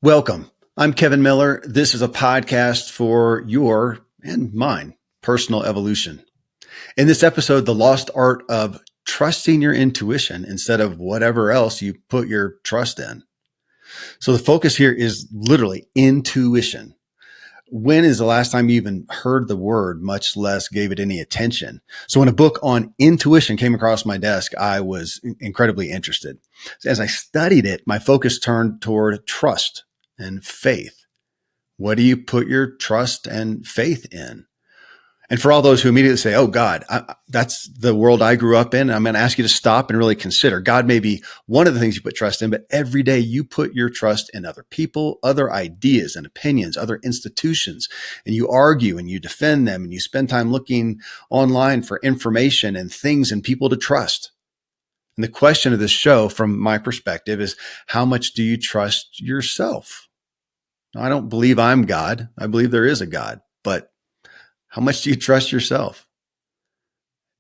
Welcome. I'm Kevin Miller. This is a podcast for your and mine personal evolution. In this episode, the lost art of trusting your intuition instead of whatever else you put your trust in. So the focus here is literally intuition. When is the last time you even heard the word, much less gave it any attention? So when a book on intuition came across my desk, I was incredibly interested. As I studied it, my focus turned toward trust and faith. What do you put your trust and faith in? And for all those who immediately say, oh, God, that's the world I grew up in, I'm going to ask you to stop and really consider. God may be one of the things you put trust in, but every day you put your trust in other people, other ideas and opinions, other institutions, and you argue and you defend them and you spend time looking online for information and things and people to trust. And the question of this show, from my perspective, is how much do you trust yourself? Now, I don't believe I'm God. I believe there is a God, but how much do you trust yourself?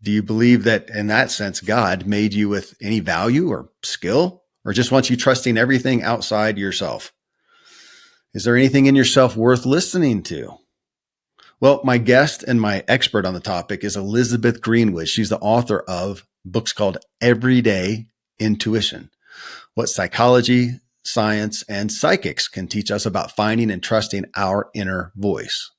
Do you believe that in that sense, God made you with any value or skill, or just wants you trusting everything outside yourself? Is there anything in yourself worth listening to? Well, my guest and my expert on the topic is Elizabeth Greenwood. She's the author of books called Everyday Intuition: What Psychology, Science, and Psychics Can Teach Us About Finding and Trusting Our Inner Voice.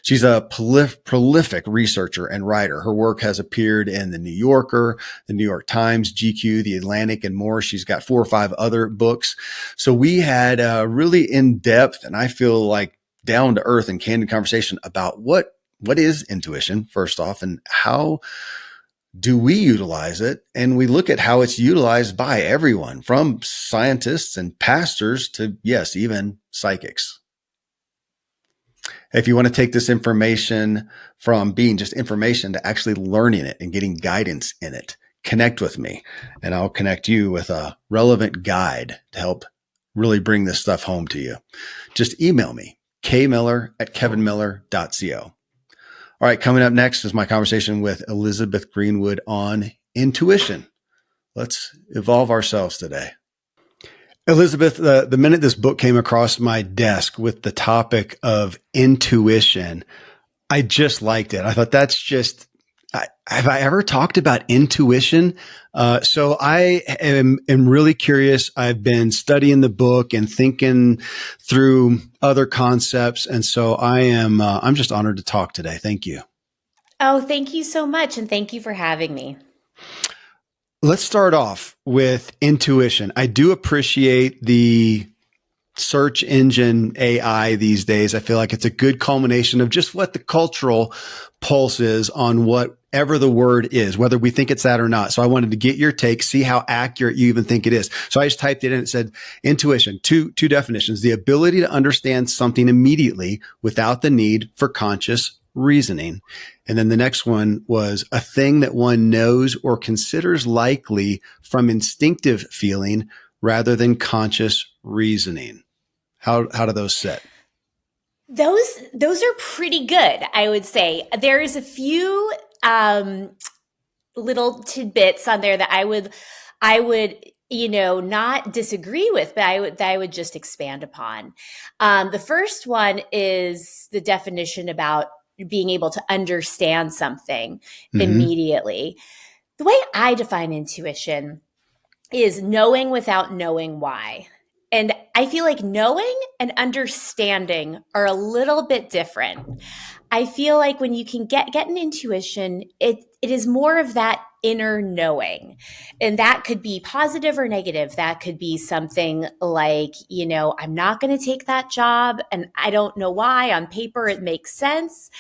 She's a prolific researcher and writer. Her work has appeared in The New Yorker, The New York Times, GQ, The Atlantic, and more. She's got 4 or 5 other books. So we had a really in-depth, and I feel like down to earth and candid conversation about what is intuition, first off, and how do we utilize it? And we look at how it's utilized by everyone, from scientists and pastors to, yes, even psychics. If you want to take this information from being just information to actually learning it and getting guidance in it, connect with me and I'll connect you with a relevant guide to help really bring this stuff home to you. Just email me, kmiller@kevinmiller.co. All right, coming up next is my conversation with Elizabeth Greenwood on intuition. Let's evolve ourselves today. Elizabeth, the minute this book came across my desk with the topic of intuition, I just liked it. I thought have I ever talked about intuition? So I am really curious. I've been studying the book and thinking through other concepts. And so I'm just honored to talk today. Thank you. Oh, thank you so much. And thank you for having me. Let's start off with intuition. I do appreciate the search engine AI these days. I feel like it's a good culmination of just what the cultural pulse is on whatever the word is, whether we think it's that or not. So I wanted to get your take, see how accurate you even think it is. So I just typed it in. It said intuition, two definitions: the ability to understand something immediately without the need for conscious reasoning. And then the next one was a thing that one knows or considers likely from instinctive feeling rather than conscious reasoning. How do those sit? Those are pretty good, I would say. There's a few little tidbits on there that I would not disagree with, but I would just expand upon. The first one is the definition about being able to understand something immediately. The way I define intuition is knowing without knowing why. And I feel like knowing and understanding are a little bit different. I feel like when you can get an intuition, it is more of that inner knowing. And that could be positive or negative. That could be something like, I'm not going to take that job and I don't know why. On paper, it makes sense.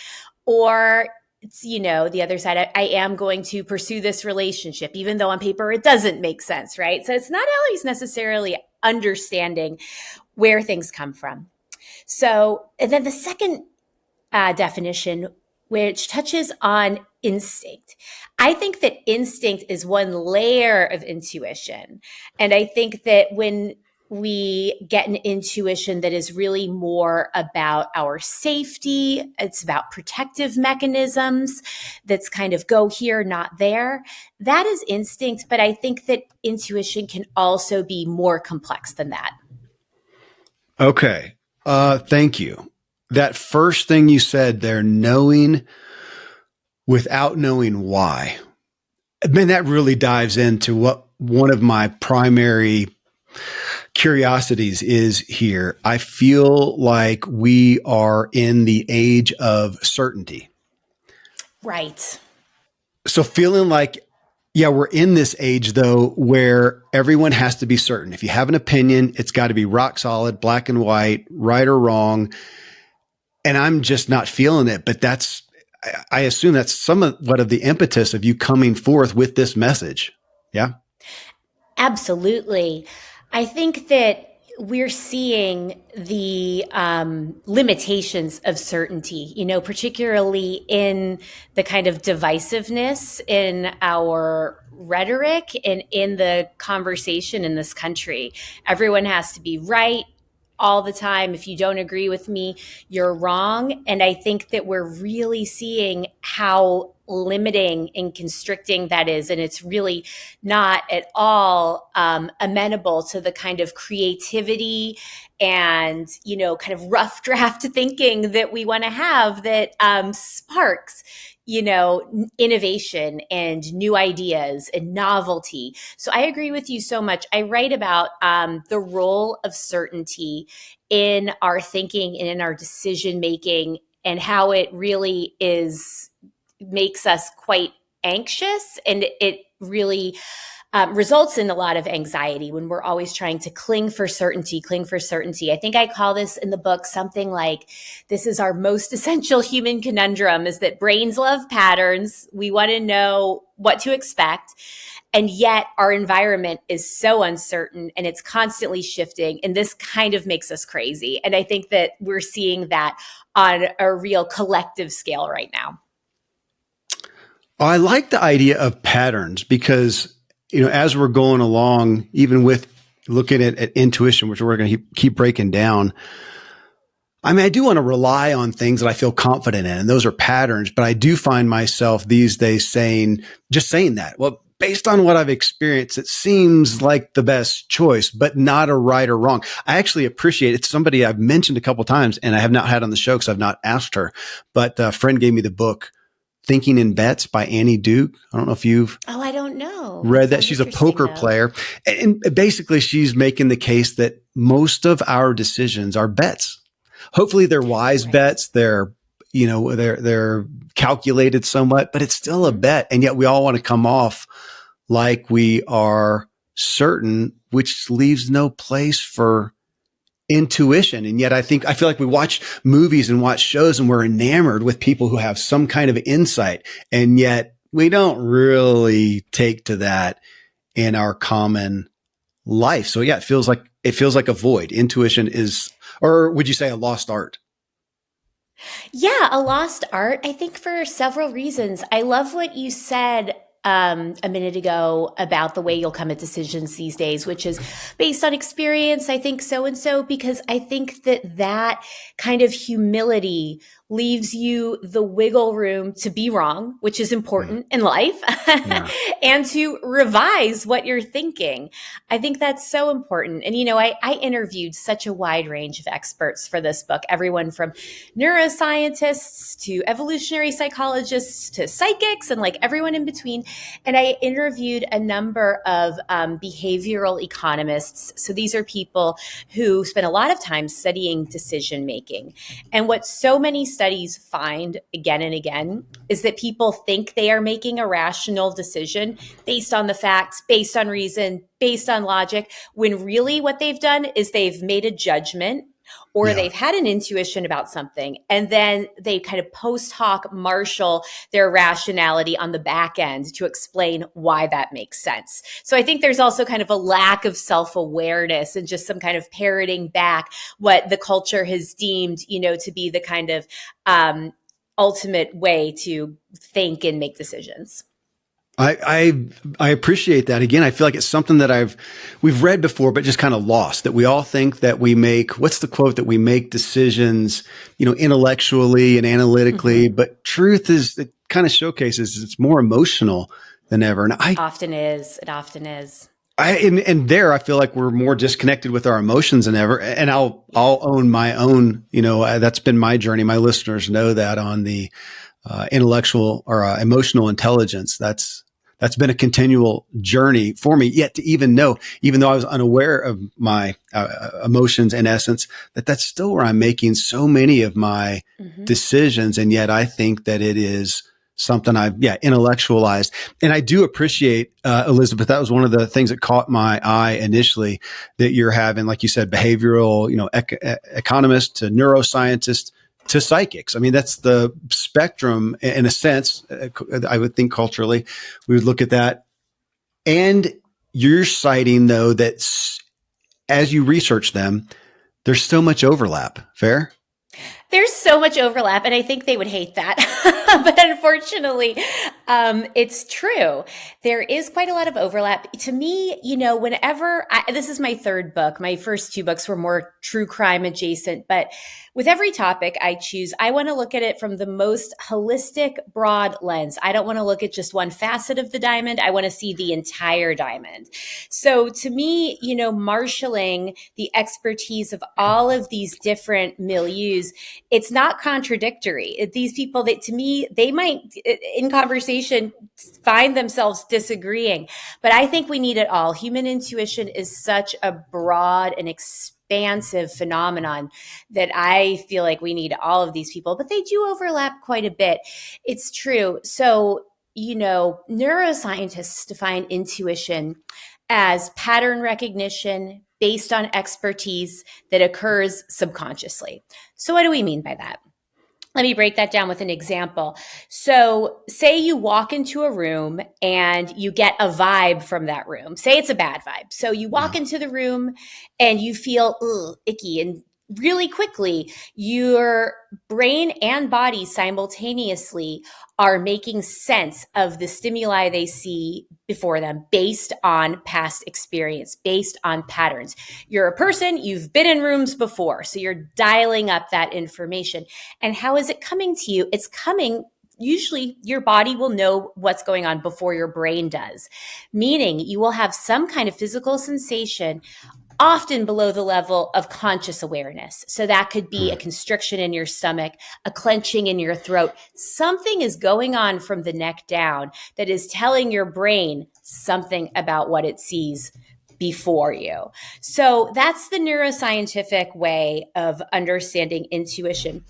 Or it's, the other side, I am going to pursue this relationship, even though on paper it doesn't make sense, right? So it's not always necessarily understanding where things come from. So, and then the second definition, which touches on instinct. I think that instinct is one layer of intuition. And I think that when we get an intuition that is really more about our safety, it's about protective mechanisms that's kind of go here, not there. That is instinct, but I think that intuition can also be more complex than that. Okay. Thank you. That first thing you said there, knowing without knowing why. Man, that really dives into what one of my primary curiosities is here. I feel like we are in the age of certainty. Right. So feeling like, yeah, we're in this age though, where everyone has to be certain. If you have an opinion, it's got to be rock solid, black and white, right or wrong. And I'm just not feeling it. But I assume that's somewhat of the impetus of you coming forth with this message. Yeah. Absolutely. I think that we're seeing the limitations of certainty, particularly in the kind of divisiveness in our rhetoric and in the conversation in this country. Everyone has to be right all the time. If you don't agree with me, you're wrong. And I think that we're really seeing how limiting and constricting that is. And it's really not at all amenable to the kind of creativity and, kind of rough draft thinking that we want to have that sparks innovation and new ideas and novelty. So I agree with you so much. I write about the role of certainty in our thinking and in our decision making, and how it really makes us quite anxious, and it really results in a lot of anxiety when we're always trying to cling for certainty. I think I call this in the book something like, this is our most essential human conundrum, is that brains love patterns. We want to know what to expect. And yet our environment is so uncertain and it's constantly shifting. And this kind of makes us crazy. And I think that we're seeing that on a real collective scale right now. I like the idea of patterns because, as we're going along, even with looking at intuition, which we're going to keep breaking down, I mean, I do want to rely on things that I feel confident in, and those are patterns, but I do find myself these days saying that. Well, based on what I've experienced, it seems like the best choice, but not a right or wrong. I actually appreciate it's somebody I've mentioned a couple of times and I have not had on the show because I've not asked her, but a friend gave me the book Thinking in Bets by Annie Duke. I don't know if you've I don't know. read that. She's a poker player. And basically she's making the case that most of our decisions are bets. Hopefully they're wise bets. They're, they're calculated somewhat, but it's still a bet. And yet we all want to come off like we are certain, which leaves no place for intuition. And yet I feel like we watch movies and watch shows and we're enamored with people who have some kind of insight. And yet we don't really take to that in our common life. So yeah, it feels like a void. Intuition is, or would you say a lost art? Yeah, a lost art, I think, for several reasons. I love what you said a minute ago about the way you'll come at decisions these days, which is based on experience. I think so and so, because I think that kind of humility leaves you the wiggle room to be wrong, which is important in life, and to revise what you're thinking. I think that's so important. And, I interviewed such a wide range of experts for this book, everyone from neuroscientists to evolutionary psychologists to psychics and like everyone in between. And I interviewed a number of behavioral economists. So these are people who spend a lot of time studying decision making. And what so many studies find again and again is that people think they are making a rational decision based on the facts, based on reason, based on logic, when really what they've done is they've made a judgment or they've had an intuition about something, and then they kind of post hoc marshal their rationality on the back end to explain why that makes sense. So I think there's also kind of a lack of self-awareness and just some kind of parroting back what the culture has deemed, to be the kind of ultimate way to think and make decisions. I appreciate that. Again, I feel like it's something that we've read before, but just kind of lost, that we all think that we make, what's the quote, that we make decisions, intellectually and analytically, but truth is, it kind of showcases it's more emotional than ever. And It often is. And there, I feel like we're more disconnected with our emotions than ever. And I'll own my own, that's been my journey. My listeners know that on the intellectual or emotional intelligence. That's been a continual journey for me. Yet to even know, even though I was unaware of my emotions, in essence, that's still where I'm making so many of my decisions. And yet, I think that it is something I've intellectualized. And I do appreciate Elizabeth. That was one of the things that caught my eye initially. That you're having, like you said, behavioral, economist to neuroscientist to psychics. I mean, that's the spectrum in a sense. I would think culturally we would look at that. And you're citing, though, that as you research them, there's so much overlap. Fair? There's so much overlap, and I think they would hate that. But unfortunately, it's true. There is quite a lot of overlap. To me, this is my third book. My first two books were more true crime adjacent, but with every topic I choose, I want to look at it from the most holistic, broad lens. I don't want to look at just one facet of the diamond. I want to see the entire diamond. So to me, marshaling the expertise of all of these different milieus, it's not contradictory. These people that, to me, they might in conversation find themselves disagreeing, but I think we need it all. Human intuition is such a broad and expansive phenomenon that I feel like we need all of these people, but they do overlap quite a bit. It's true. So, neuroscientists define intuition as pattern recognition based on expertise that occurs subconsciously. So what do we mean by that? Let me break that down with an example. So say you walk into a room and you get a vibe from that room. Say it's a bad vibe. So you walk into the room and you feel icky, and really quickly your brain and body simultaneously are making sense of the stimuli they see before them based on past experience, based on patterns. You're a person, you've been in rooms before, so you're dialing up that information. And how is it coming to you? It's coming, usually your body will know what's going on before your brain does, meaning you will have some kind of physical sensation often below the level of conscious awareness. So that could be a constriction in your stomach, a clenching in your throat. Something is going on from the neck down that is telling your brain something about what it sees before you. So that's the neuroscientific way of understanding intuition.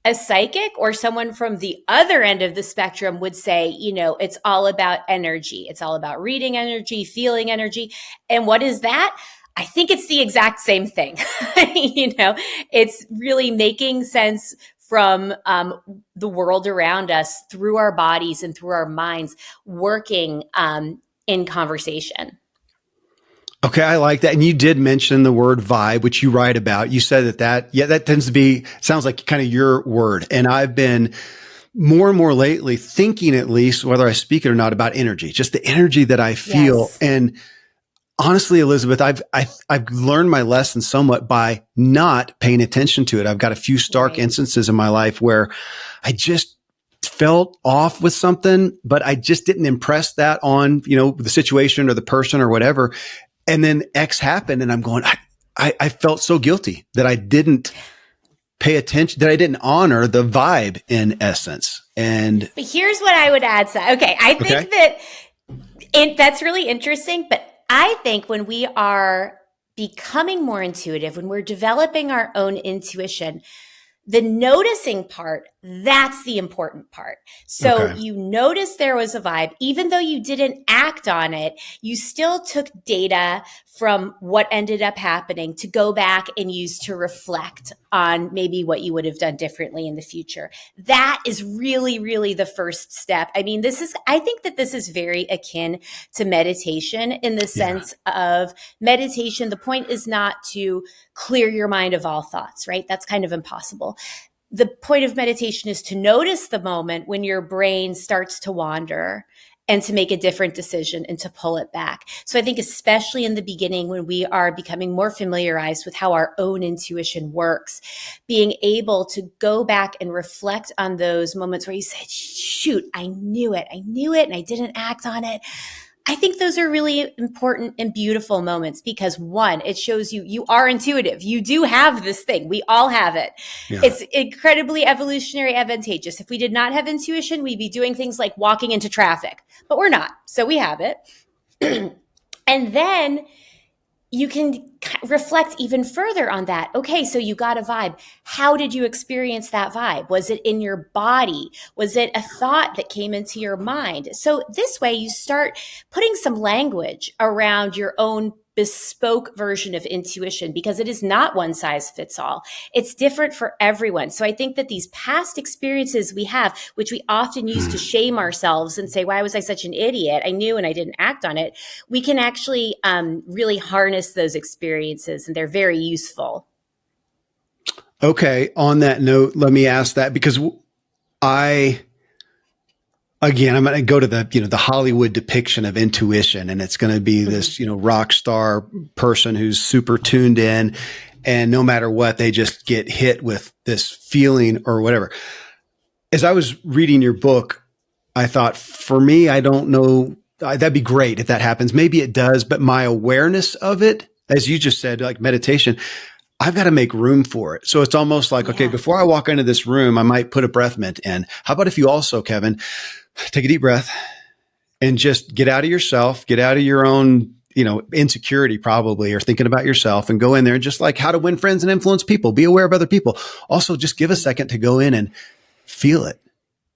A psychic or someone from the other end of the spectrum would say, it's all about energy. It's all about reading energy, feeling energy. And what is that? I think it's the exact same thing. It's really making sense from the world around us through our bodies and through our minds, working in conversation. Okay, I like that. And you did mention the word vibe, which you write about. You said that tends to be, sounds like kind of your word. And I've been more and more lately thinking, at least, whether I speak it or not, about energy, just the energy that I feel. Yes. And honestly, Elizabeth, I've learned my lesson somewhat by not paying attention to it. I've got a few stark instances in my life where I just felt off with something, but I just didn't impress that on, the situation or the person or whatever. And then X happened and I'm going, I felt so guilty that I didn't pay attention, that I didn't honor the vibe in essence. But here's what I would add. Okay. I think that that's really interesting, but I think when we are becoming more intuitive, when we're developing our own intuition, the noticing part, that's the important part. So you noticed there was a vibe, even though you didn't act on it, you still took data from what ended up happening to go back and use to reflect on maybe what you would have done differently in the future. That is really, really the first step. I mean, I think that this is very akin to meditation in the sense of meditation. The point is not to clear your mind of all thoughts, right? That's kind of impossible. The point of meditation is to notice the moment when your brain starts to wander and to make a different decision and to pull it back. So I think especially in the beginning, when we are becoming more familiarized with how our own intuition works, being able to go back and reflect on those moments where you said, shoot, I knew it, and I didn't act on it. I think those are really important and beautiful moments because one, it shows you are intuitive. You do have this thing. We all have it. Yeah. It's incredibly evolutionary advantageous. If we did not have intuition, we'd be doing things like walking into traffic, but we're not. So we have it. And then you can reflect even further on that. Okay, so you got a vibe. How did you experience that vibe? Was it in your body? Was it a thought that came into your mind? So this way you start putting some language around your own bespoke version of intuition because it is not one size fits all. It's different for everyone. So I think that these past experiences we have, which we often use to shame ourselves and say, why was I such an idiot? I knew and I didn't act on it. We can actually really harness those experiences and they're very useful. Okay. On that note, let me ask that because I'm going to go to the Hollywood depiction of intuition, and it's going to be this, rock star person who's super tuned in, and no matter what, they just get hit with this feeling or whatever. As I was reading your book, I thought, for me, I don't know, that'd be great if that happens. Maybe it does, but my awareness of it, as you just said, like meditation, I've got to make room for it. So it's almost like, okay, before I walk into this room, I might put a breath mint in. How about if you also, Kevin, take a deep breath and just get out of yourself, get out of your own, insecurity probably, or thinking about yourself, and go in there and just like how to win friends and influence people, be aware of other people. Also just give a second to go in and feel it.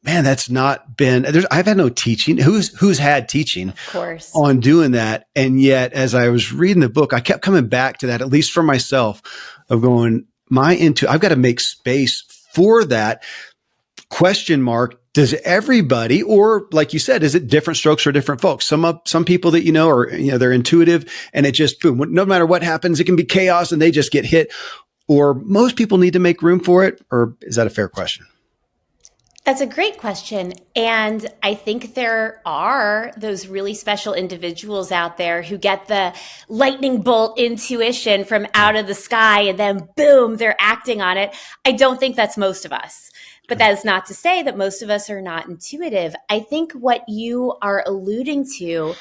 Man, that's not been, I've had no teaching. Who's had teaching of course on doing that? And yet, as I was reading the book, I kept coming back to that, at least for myself, of going, I've got to make space for that. Question mark. Does everybody, or like you said, is it different strokes for different folks? Some people that are they're intuitive, and it just boom, no matter what happens, it can be chaos and they just get hit. Or most people need to make room for it. Or is that a fair question? That's a great question. And I think there are those really special individuals out there who get the lightning bolt intuition from out of the sky and then boom, they're acting on it. I don't think that's most of us. But that is not to say that most of us are not intuitive. I think what you are alluding to,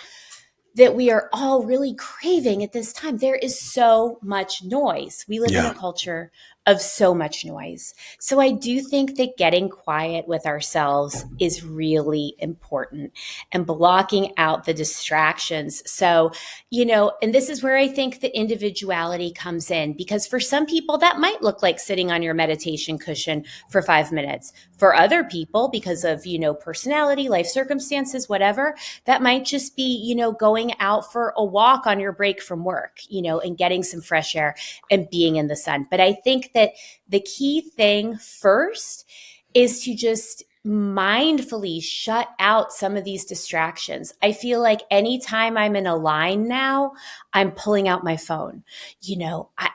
that we are all really craving at this time, there is so much noise. We live in a culture of so much noise. So I do think that getting quiet with ourselves is really important and blocking out the distractions. So, and this is where I think the individuality comes in, because for some people that might look like sitting on your meditation cushion for 5 minutes. For other people, because of, personality, life circumstances, whatever, that might just be, going out for a walk on your break from work, and getting some fresh air and being in the sun. But I think that the key thing first is to just mindfully shut out some of these distractions. I feel like anytime I'm in a line now, I'm pulling out my phone,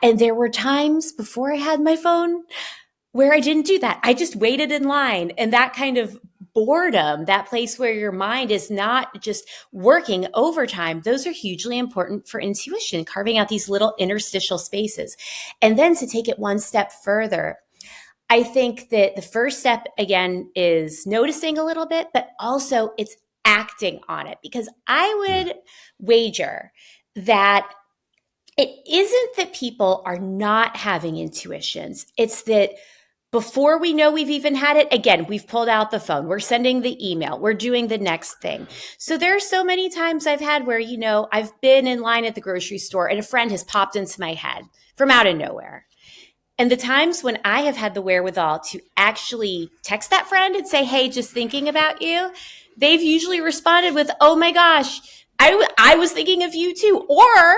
and there were times before I had my phone where I didn't do that. I just waited in line, and that kind of boredom, that place where your mind is not just working overtime, those are hugely important for intuition, carving out these little interstitial spaces. And then to take it one step further, I think that the first step, again, is noticing a little bit, but also it's acting on it. Because I would wager that it isn't that people are not having intuitions. It's that before we know we've even had it, again, we've pulled out the phone, we're sending the email, we're doing the next thing. So there are so many times I've had where, I've been in line at the grocery store and a friend has popped into my head from out of nowhere. And the times when I have had the wherewithal to actually text that friend and say, hey, just thinking about you, they've usually responded with, oh my gosh, I was thinking of you too. Or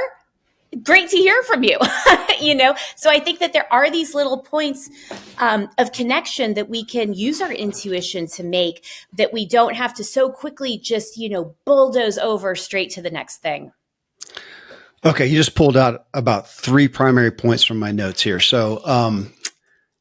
great to hear from you, So I think that there are these little points of connection that we can use our intuition to make, that we don't have to so quickly just, bulldoze over straight to the next thing. Okay. You just pulled out about 3 primary points from my notes here. So,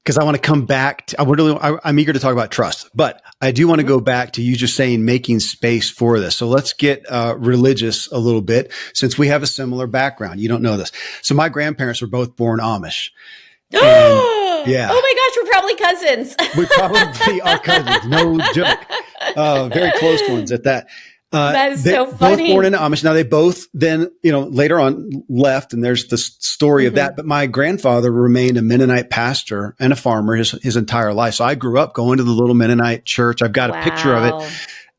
because I want to come back to, I'm eager to talk about trust, but I do want to go back to you just saying making space for this. So let's get religious a little bit, since we have a similar background. You don't know this. So my grandparents were both born Amish. Yeah. Oh my gosh, we're probably cousins. We probably are cousins. No joke. Very close ones at that. That is They so both funny. born in Amish. Now they both then, later on left, and there's the story of that. But my grandfather remained a Mennonite pastor and a farmer his entire life. So I grew up going to the little Mennonite church. I've got a picture of it Wow.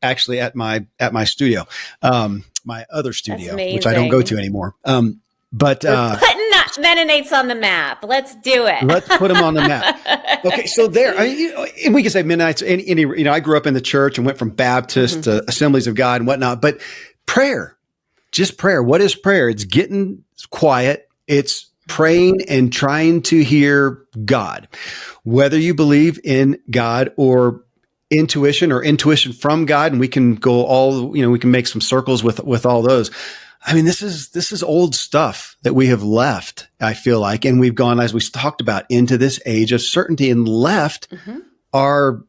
actually at my studio, my other That's studio, which I don't go to amazing. anymore. We're putting Mennonites on the map. Let's do it. Let's put them on the map. Okay, so there, and we can say Mennonites. I grew up in the church and went from Baptist to Assemblies of God and whatnot. But prayer, just prayer. What is prayer? It's getting quiet. It's praying and trying to hear God, whether you believe in God or intuition from God. And we can go we can make some circles with all those. I mean, this is old stuff that we have left, I feel like, and we've gone, as we talked about, into this age of certainty and left our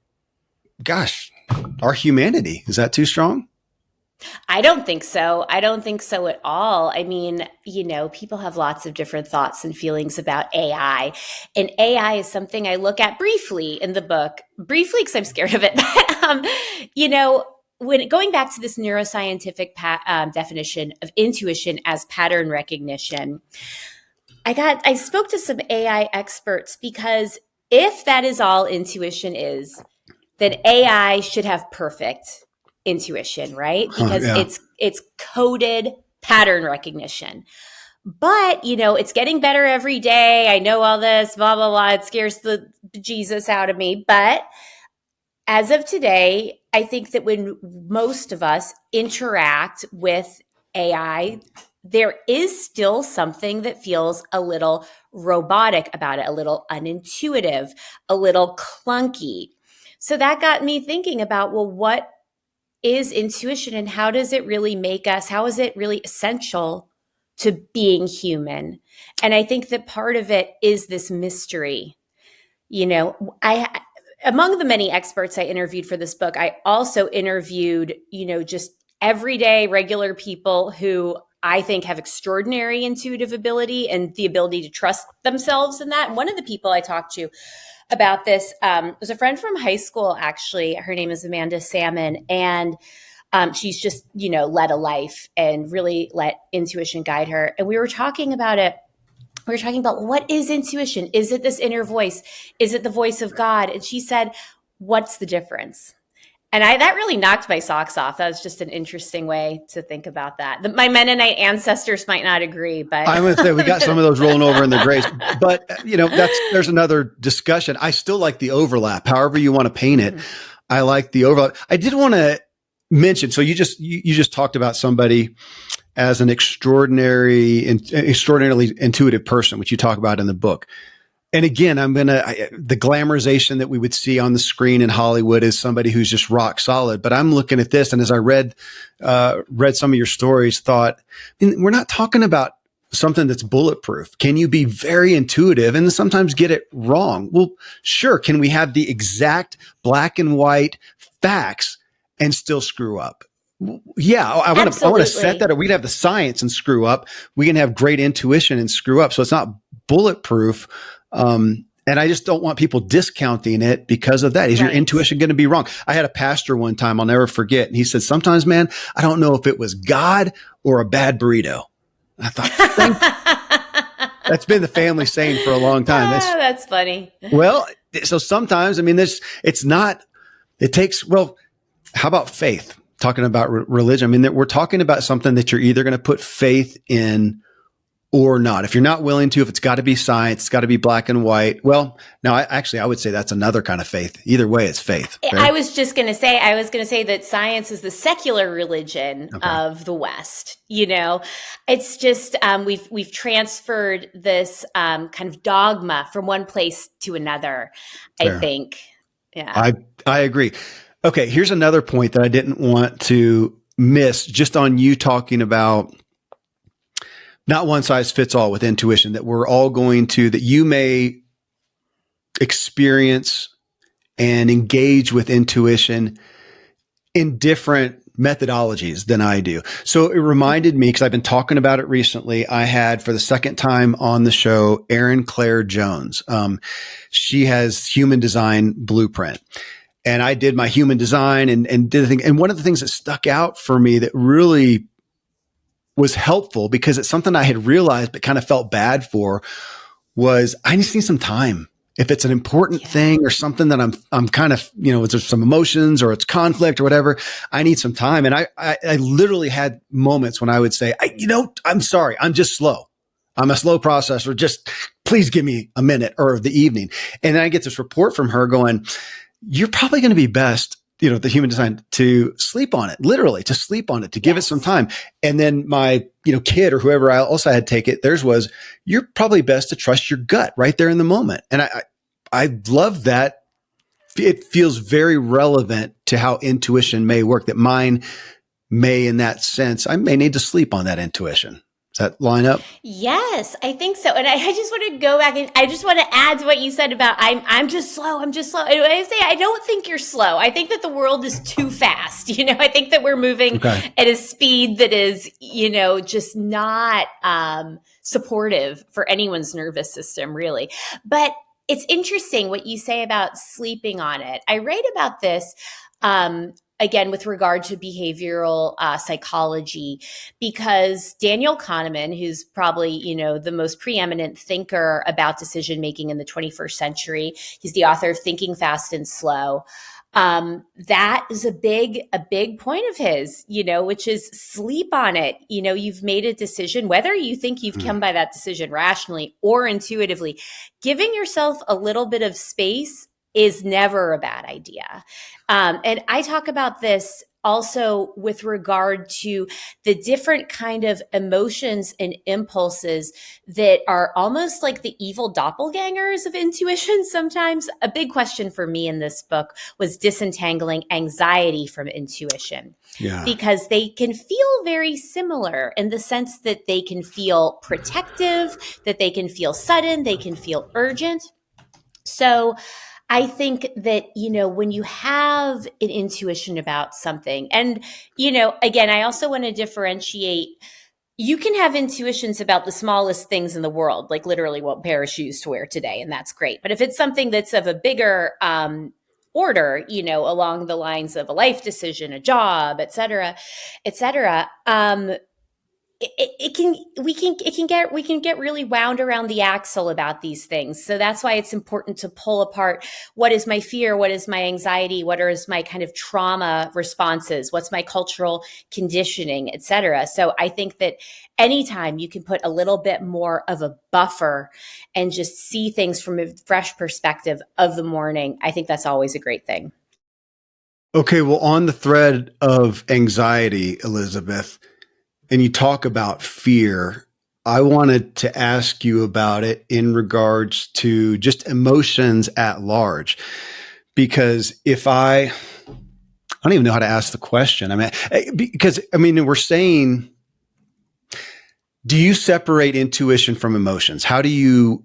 humanity. Is that too strong? I don't think so. I don't think so at all. I mean, people have lots of different thoughts and feelings about AI. And AI is something I look at briefly in the book, because I'm scared of it. When going back to this neuroscientific definition of intuition as pattern recognition, I spoke to some AI experts, because if that is all intuition is, then AI should have perfect intuition, right? Because it's coded pattern recognition. But, it's getting better every day. I know all this, blah, blah, blah. It scares the Jesus out of me. But as of today, I think that when most of us interact with AI, there is still something that feels a little robotic about it, a little unintuitive, a little clunky. So that got me thinking about, well, what is intuition and how does it really make us? How is it really essential to being human? And I think that part of it is this mystery. Among the many experts I interviewed for this book, I also interviewed, just everyday regular people who I think have extraordinary intuitive ability and the ability to trust themselves in that. And one of the people I talked to about this was a friend from high school, actually. Her name is Amanda Salmon, and she's just, led a life and really let intuition guide her. And we were talking about it. We were talking about, what is intuition? Is it this inner voice? Is it the voice of God? And she said, what's the difference? And that really knocked my socks off. That was just an interesting way to think about that. My Mennonite ancestors might not agree, but I'm going to say we got some of those rolling over in the graves. But there's another discussion. I still like the overlap. However you want to paint it, I like the overlap. I did want to mention. So you just talked about somebody as an extraordinarily intuitive person, which you talk about in the book. And again, the glamorization that we would see on the screen in Hollywood is somebody who's just rock solid. But I'm looking at this, and as I read some of your stories, thought, we're not talking about something that's bulletproof. Can you be very intuitive and sometimes get it wrong? Well, sure. Can we have the exact black and white facts and still screw up? Yeah, I want to set that. Or we can have the science and screw up. We can have great intuition and screw up. So it's not bulletproof. And I just don't want people discounting it because of that. Is your intuition going to be wrong? I had a pastor one time, I'll never forget. And he said, sometimes, man, I don't know if it was God or a bad burrito. I thought, that's been the family saying for a long time. That's funny. Well, so sometimes, how about faith? Talking about religion. We're talking about something that you're either going to put faith in or not. If you're not willing to, if it's got to be science, it's got to be black and white. Well, now I would say that's another kind of faith. Either way, it's faith. Right? I was going to say that science is the secular religion of the West. It's just, we've transferred this, kind of dogma from one place to another, fair. I think. Yeah. I agree. Okay. Here's another point that I didn't want to miss, just on you talking about not one size fits all with intuition, that we're all that you may experience and engage with intuition in different methodologies than I do. So it reminded me, because I've been talking about it recently, I had for the second time on the show, Erin Claire Jones. She has Human Design Blueprint. and I did my human design and did the thing. And one of the things that stuck out for me that really was helpful, because it's something I had realized but kind of felt bad for, was I just need some time. If it's an important thing or something that I'm kind of, there's some emotions or it's conflict or whatever, I need some time. And I literally had moments when I would say, I'm sorry, I'm just slow. I'm a slow processor. Just please give me a minute, or the evening. And then I get this report from her going, you're probably going to be best, the human design, to sleep on it, literally to sleep on it, to give it some time. And then my, kid or whoever else I had take it, theirs was, you're probably best to trust your gut right there in the moment. And I love that. It feels very relevant to how intuition may work, that mine may, in that sense, I may need to sleep on that intuition. Does that line up? Yes, I think so. And I just want to go back and I just want to add to what you said about I'm just slow. I'm just slow. And I say I don't think you're slow. I think that the world is too fast. I think that we're moving at a speed that is, just not supportive for anyone's nervous system, really. But it's interesting what you say about sleeping on it. I write about this again, with regard to behavioral psychology, because Daniel Kahneman, who's probably, the most preeminent thinker about decision making in the 21st century, he's the author of Thinking Fast and Slow. That is a big point of his, which is sleep on it. You've made a decision, whether you think you've come by that decision rationally or intuitively, giving yourself a little bit of space is never a bad idea. And I talk about this also with regard to the different kind of emotions and impulses that are almost like the evil doppelgangers of intuition sometimes. A big question for me in this book was disentangling anxiety from intuition. Yeah. Because they can feel very similar in the sense that they can feel protective, that they can feel sudden, they can feel urgent. So I think that, when you have an intuition about something, and, again, I also want to differentiate. You can have intuitions about the smallest things in the world, like literally what pair of shoes to wear today, and that's great. But if it's something that's of a bigger order, along the lines of a life decision, a job, et cetera, we can get really wound around the axle about these things. So that's why it's important to pull apart, what is my fear, what is my anxiety, what is my kind of trauma responses, what's my cultural conditioning, et cetera. So I think that anytime you can put a little bit more of a buffer and just see things from a fresh perspective of the morning, I think that's always a great thing. Okay, well, on the thread of anxiety, Elizabeth, and you talk about fear, I wanted to ask you about it in regards to just emotions at large. Because I don't even know how to ask the question. We're saying, do you separate intuition from emotions? How do you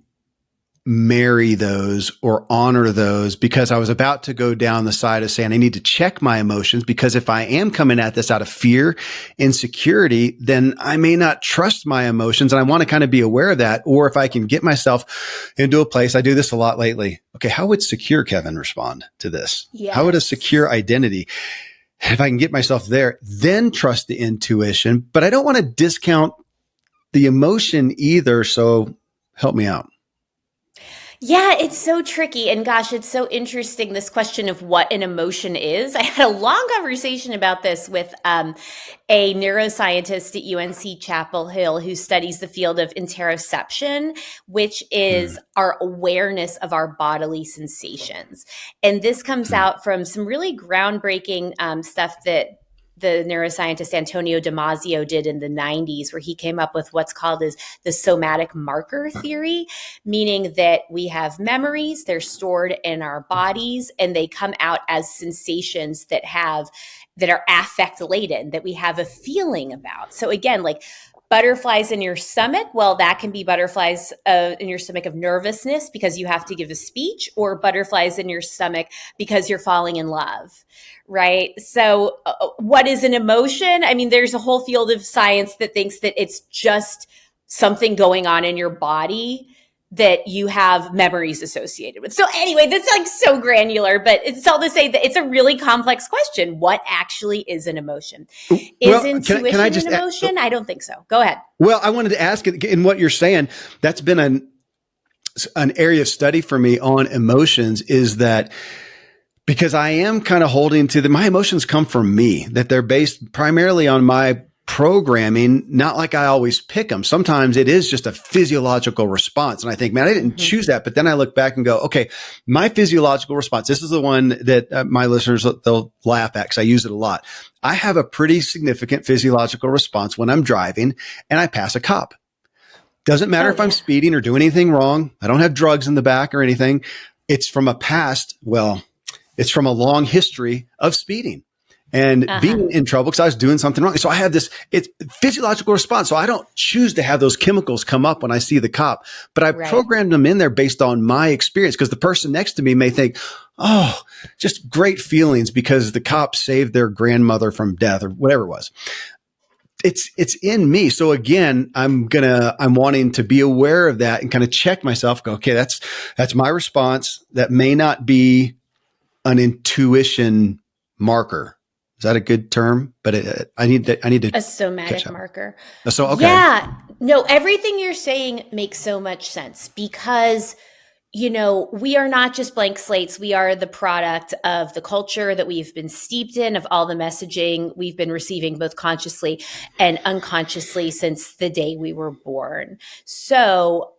marry those or honor those? Because I was about to go down the side of saying I need to check my emotions, because if I am coming at this out of fear, insecurity, then I may not trust my emotions. And I want to kind of be aware of that. Or if I can get myself into a place, I do this a lot lately. Okay, how would secure Kevin respond to this? Yes. How would a secure identity, if I can get myself there, then trust the intuition? But I don't want to discount the emotion either. So help me out. Yeah, it's so tricky. And gosh, it's so interesting, this question of what an emotion is. I had a long conversation about this with a neuroscientist at UNC Chapel Hill who studies the field of interoception, which is our awareness of our bodily sensations. And this comes out from some really groundbreaking stuff that the neuroscientist Antonio Damasio did in the 90s, where he came up with what's called as the somatic marker theory, meaning that we have memories, they're stored in our bodies, and they come out as sensations that are affect laden, that we have a feeling about. So again, like butterflies in your stomach, well, that can be butterflies in your stomach of nervousness because you have to give a speech, or butterflies in your stomach because you're falling in love, right? So what is an emotion? I mean, there's a whole field of science that thinks that it's just something going on in your body that you have memories associated with. So anyway, that's like so granular, but it's all to say that it's a really complex question. What actually is an emotion? Is Well, can I intuition just an emotion? I don't think so. Go ahead. Well, I wanted to ask, in what you're saying, that's been an area of study for me on emotions, is that because I am kind of holding to my emotions come from me, that they're based primarily on my programming, not like I always pick them. Sometimes it is just a physiological response. And I think, man, I didn't choose that. But then I look back and go, okay, my physiological response, this is the one that my listeners, they'll laugh at because I use it a lot. I have a pretty significant physiological response when I'm driving and I pass a cop. Doesn't matter if I'm speeding or doing anything wrong. I don't have drugs in the back or anything. It's from it's from a long history of speeding and being in trouble because I was doing something wrong. So I have it's physiological response. So I don't choose to have those chemicals come up when I see the cop, but I programmed them in there based on my experience, because the person next to me may think, oh, just great feelings because the cop saved their grandmother from death or whatever it was. It's in me. So again, I'm wanting to be aware of that and kind of check myself, go, okay, that's my response. That may not be an intuition marker. Is that a good term? But I need to a somatic marker. So, okay. Yeah, no, everything you're saying makes so much sense, because we are not just blank slates. We are the product of the culture that we've been steeped in, of all the messaging we've been receiving, both consciously and unconsciously, since the day we were born. So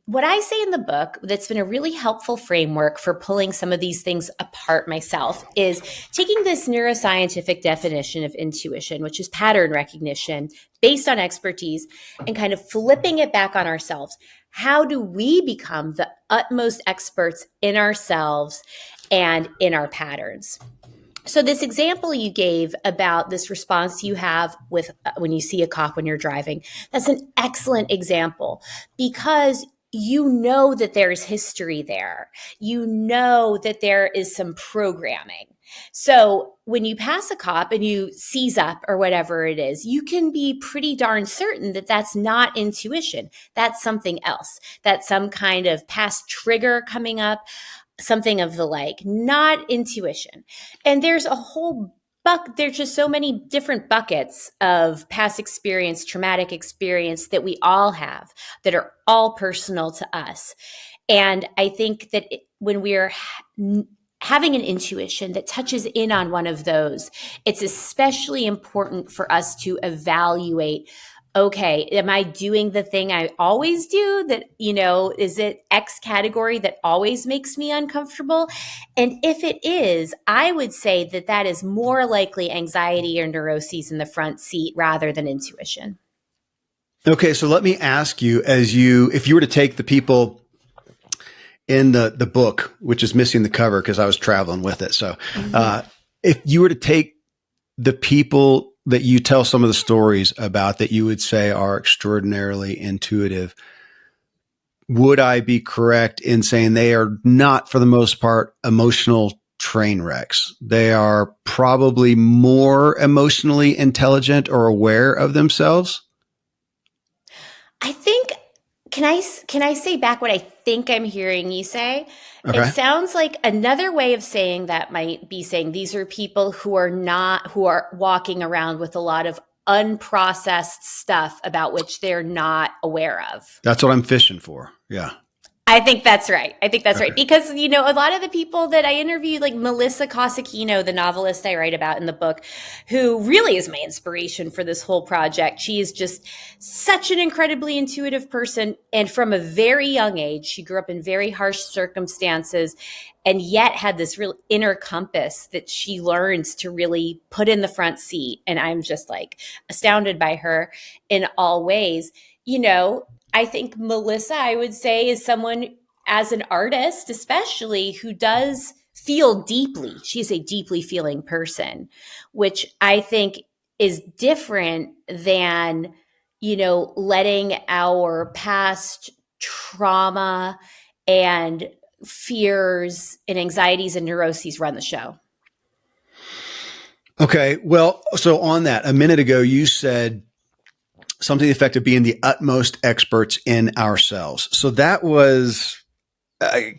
what I say in the book that's been a really helpful framework for pulling some of these things apart myself is taking this neuroscientific definition of intuition, which is pattern recognition based on expertise, and kind of flipping it back on ourselves. How do we become the utmost experts in ourselves and in our patterns? So this example you gave about this response you have with when you see a cop when you're driving, that's an excellent example, because you know that there's history there. You know that there is some programming. So when you pass a cop and you seize up or whatever it is, you can be pretty darn certain that that's not intuition. That's something else. That's some kind of past trigger coming up, something of the like, not intuition. And there's a whole there's just so many different buckets of past experience, traumatic experience that we all have that are all personal to us. And I think that when we're having an intuition that touches in on one of those, it's especially important for us to evaluate, okay, am I doing the thing I always do that, is it X category that always makes me uncomfortable? And if it is, I would say that that is more likely anxiety or neuroses in the front seat rather than intuition. Okay. So let me ask you, if you were to take the people in the book, which is missing the cover because I was traveling with it. So, if you were to take the people that you tell some of the stories about that you would say are extraordinarily intuitive, would I be correct in saying they are not, for the most part, emotional train wrecks? They are probably more emotionally intelligent or aware of themselves? I think, can I say back what I think I'm hearing you say? Okay. It sounds like another way of saying that might be saying these are people who are walking around with a lot of unprocessed stuff about which they're not aware of. That's what I'm fishing for. Yeah. I think that's right. Right. Because, a lot of the people that I interviewed, like Melissa Cosacchino, the novelist I write about in the book, who really is my inspiration for this whole project. She is just such an incredibly intuitive person. And from a very young age, she grew up in very harsh circumstances and yet had this real inner compass that she learns to really put in the front seat. And I'm just like astounded by her in all ways. I think Melissa, I would say, is someone as an artist, especially, who does feel deeply. She's a deeply feeling person, which I think is different than, letting our past trauma and fears and anxieties and neuroses run the show. Okay. Well, so on that, a minute ago, you said something to the effect of being the utmost experts in ourselves. So that was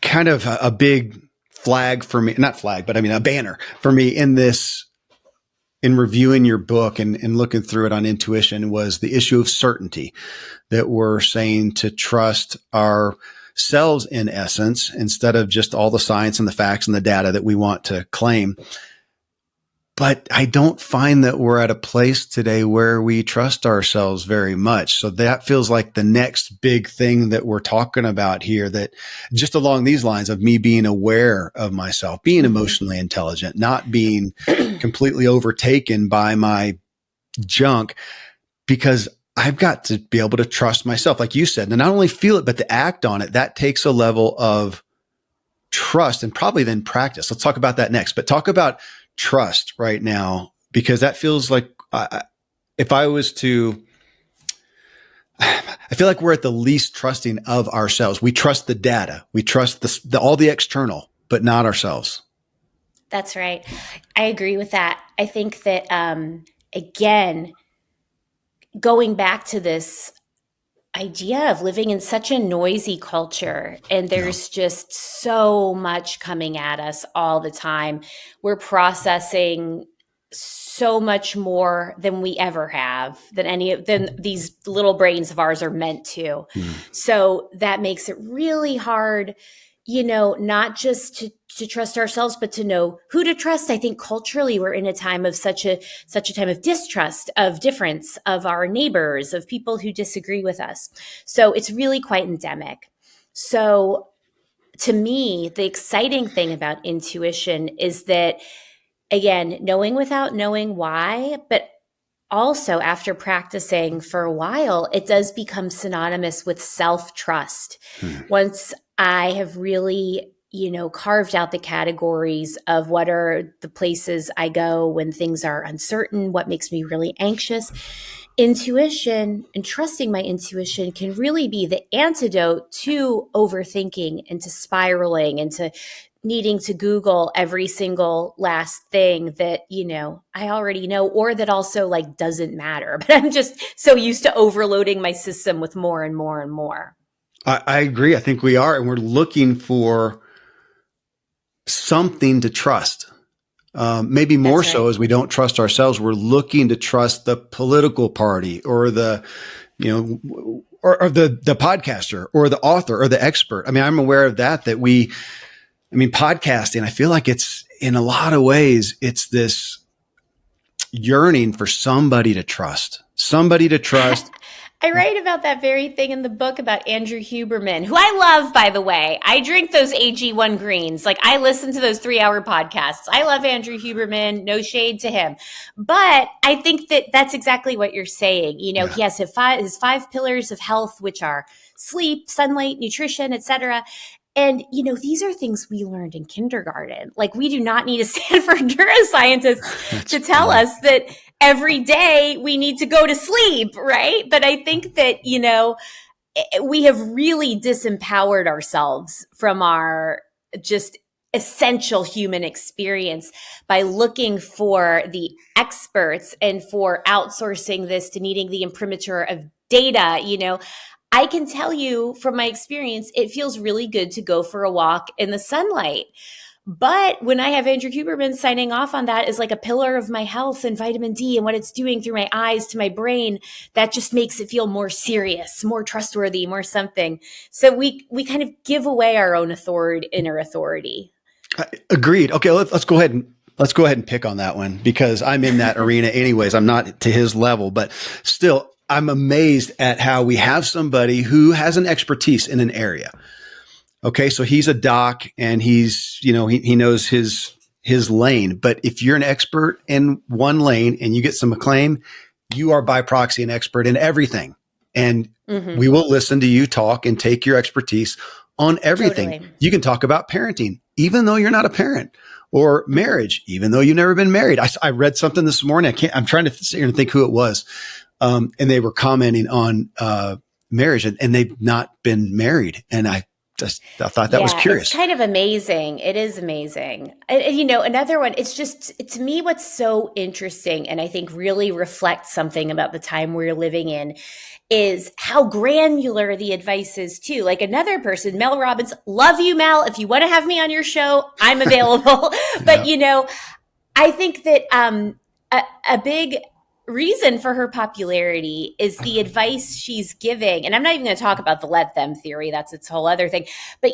kind of a big flag for me, not flag, but I mean a banner for me in this, in reviewing your book and looking through it on intuition, was the issue of certainty, that we're saying to trust ourselves in essence, instead of just all the science and the facts and the data that we want to claim. But I don't find that we're at a place today where we trust ourselves very much. So that feels like the next big thing that we're talking about here, that just along these lines of me being aware of myself, being emotionally intelligent, not being completely overtaken by my junk, because I've got to be able to trust myself. Like you said, and not only feel it, but to act on it. That takes a level of trust and probably then practice. Let's talk about that next, but talk about trust right now, because that feels like if I was to, I feel like we're at the least trusting of ourselves. We trust the data, we trust all the external, but not ourselves. That's right. I agree with that. I think that, again, going back to this idea of living in such a noisy culture, and there's just so much coming at us all the time. We're processing so much more than we ever have, than these little brains of ours are meant to. So that makes it really hard, not just to trust ourselves, but to know who to trust. I think culturally we're in a time of such a time of distrust, of difference, of our neighbors, of people who disagree with us. So it's really quite endemic. So to me, the exciting thing about intuition is that, again, knowing without knowing why, but also after practicing for a while, it does become synonymous with self-trust. Once I have really, carved out the categories of what are the places I go when things are uncertain, what makes me really anxious, intuition and trusting my intuition can really be the antidote to overthinking and to spiraling and to needing to Google every single last thing that, I already know, or that also doesn't matter. But I'm just so used to overloading my system with more and more and more. I agree. I think we are. And we're looking for something to trust. Maybe more so as we don't trust ourselves. We're looking to trust the political party or the, or the podcaster or the author or the expert. I mean, I'm aware of that podcasting, I feel like it's, in a lot of ways, it's this yearning for somebody to trust. I write about that very thing in the book about Andrew Huberman, who I love, by the way. I drink those AG1 greens. I listen to those 3-hour podcasts. I love Andrew Huberman. No shade to him. But I think that that's exactly what you're saying. He has his 5 pillars of health, which are sleep, sunlight, nutrition, etc. And, these are things we learned in kindergarten. We do not need a Stanford neuroscientist to tell us that every day we need to go to sleep, right? But I think that, we have really disempowered ourselves from our just essential human experience by looking for the experts and for outsourcing this to needing the imprimatur of data, I can tell you from my experience, it feels really good to go for a walk in the sunlight. But when I have Andrew Huberman signing off on that as a pillar of my health and vitamin D and what it's doing through my eyes to my brain, that just makes it feel more serious, more trustworthy, more something. So we kind of give away our own inner authority. Agreed. Okay, let's go ahead and pick on that one, because I'm in that arena anyways. I'm not to his level, but still, I'm amazed at how we have somebody who has an expertise in an area. Okay. So he's a doc and he's, he knows his lane, but if you're an expert in one lane and you get some acclaim, you are by proxy an expert in everything. And we will listen to you talk and take your expertise on everything. Totally. You can talk about parenting, even though you're not a parent, or marriage, even though you've never been married. I read something this morning. I'm trying to sit here and think who it was. And they were commenting on marriage, and they've not been married. And I I thought that was Yeah, it's curious. kind of amazing. It is amazing. Another one, it's just, to me, what's so interesting and I think really reflects something about the time we're living in is how granular the advice is too. Like another person, Mel Robbins, love you, Mel. If you want to have me on your show, I'm available. But Yeah. I think that a big reason for her popularity is the advice she's giving. And I'm not even going to talk about the let them theory. That's its whole other thing. But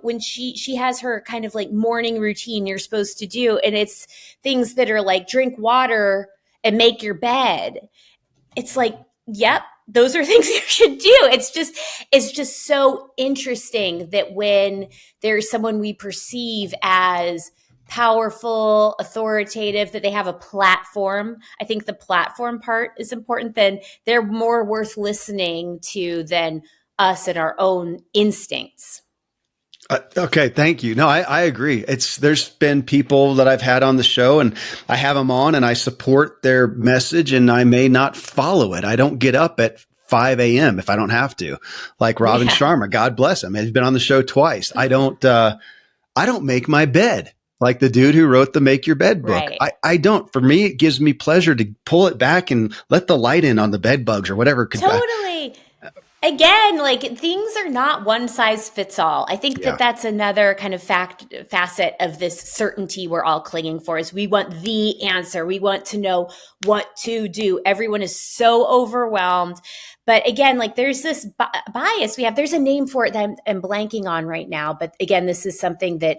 when she has her kind of like morning routine you're supposed to do, and it's things that are like drink water and make your bed. It's like, yep, those are things you should do. It's just so interesting that when there's someone we perceive as powerful, authoritative, that they have a platform. I think the platform part is important. Then they're more worth listening to than us and our own instincts. Okay, thank you. No, I agree. There's been people that I've had on the show, and I have them on, and I support their message, and I may not follow it. I don't get up at 5 a.m. if I don't have to, like Robin Yeah. Sharma. God bless him. He's been on the show twice. I don't make my bed like the dude who wrote the Make Your Bed book. Right. I don't. For me, it gives me pleasure to pull it back and let the light in on the bed bugs or whatever could. Totally. Again, like things are not one size fits all. I think that Yeah. that's another kind of facet of this certainty we're all clinging for is we want the answer. We want to know what to do. Everyone is so overwhelmed. But again, like there's this bias we have. There's a name for it that I'm blanking on right now. But again, this is something that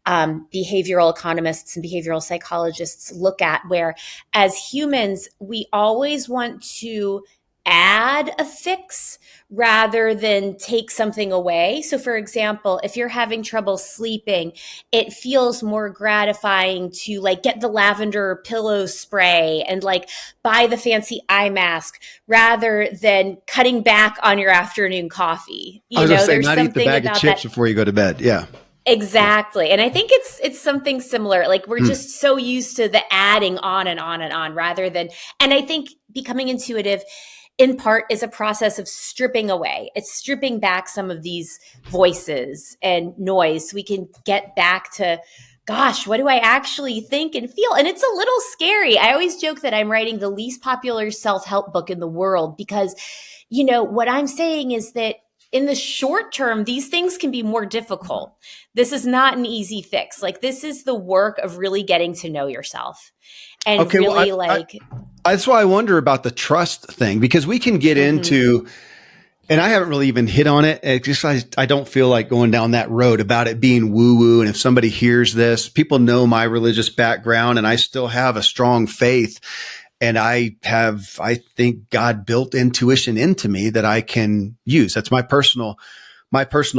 behavioral economists and behavioral psychologists look at, where as humans, we always want to add a fix rather than take something away. So for example, if you're having trouble sleeping, it feels more gratifying to like get the lavender pillow spray and like buy the fancy eye mask rather than cutting back on your afternoon coffee. I was going to say, There's not eat the something bag of about that. chips before you go to bed. Yeah. Exactly. And I think it's something similar. Like we're just so used to the adding on and on and on rather than, and I think becoming intuitive in part is a process of stripping away. It's stripping back some of these voices and noise so we can get back to, gosh, what do I actually think and feel? And it's a little scary. I always joke that I'm writing the least popular self-help book in the world because, what I'm saying is that in the short term, these things can be more difficult. This is not an easy fix. Like this is the work of really getting to know yourself and Okay. Well, really that's why I wonder about the trust thing, because we can get into, and I haven't really even hit on it. I don't feel like going down that road about it being woo woo. And if somebody hears this, people know my religious background and I still have a strong faith. And I think God built intuition into me that I can use. That's my personal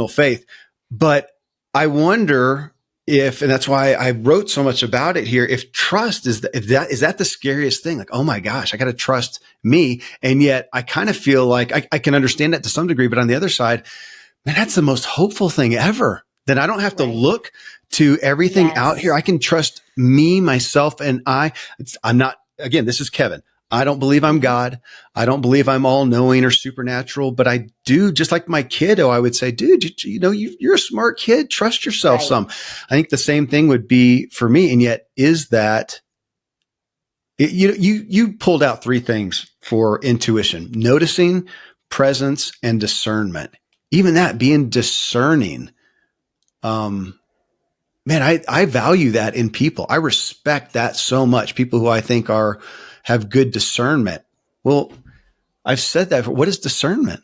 faith. But I wonder if, and that's why I wrote so much about it here, if trust is that the scariest thing? Like, oh my gosh, I got to trust me. And yet I kind of feel like I can understand that to some degree, but on the other side, man, that's the most hopeful thing ever. That I don't have to look to everything out here. I can trust me, myself, and I'm not, again, this is Kevin. I don't believe I'm God. I don't believe I'm all knowing or supernatural, but I do, just like my kiddo, I would say, dude, you're a smart kid. Trust yourself some. I think the same thing would be for me. And yet is that, you pulled out three things for intuition: noticing, presence, and discernment. Even that, being discerning. Man, I value that in people. I respect that so much. People who I think have good discernment. Well, I've said that. What is discernment?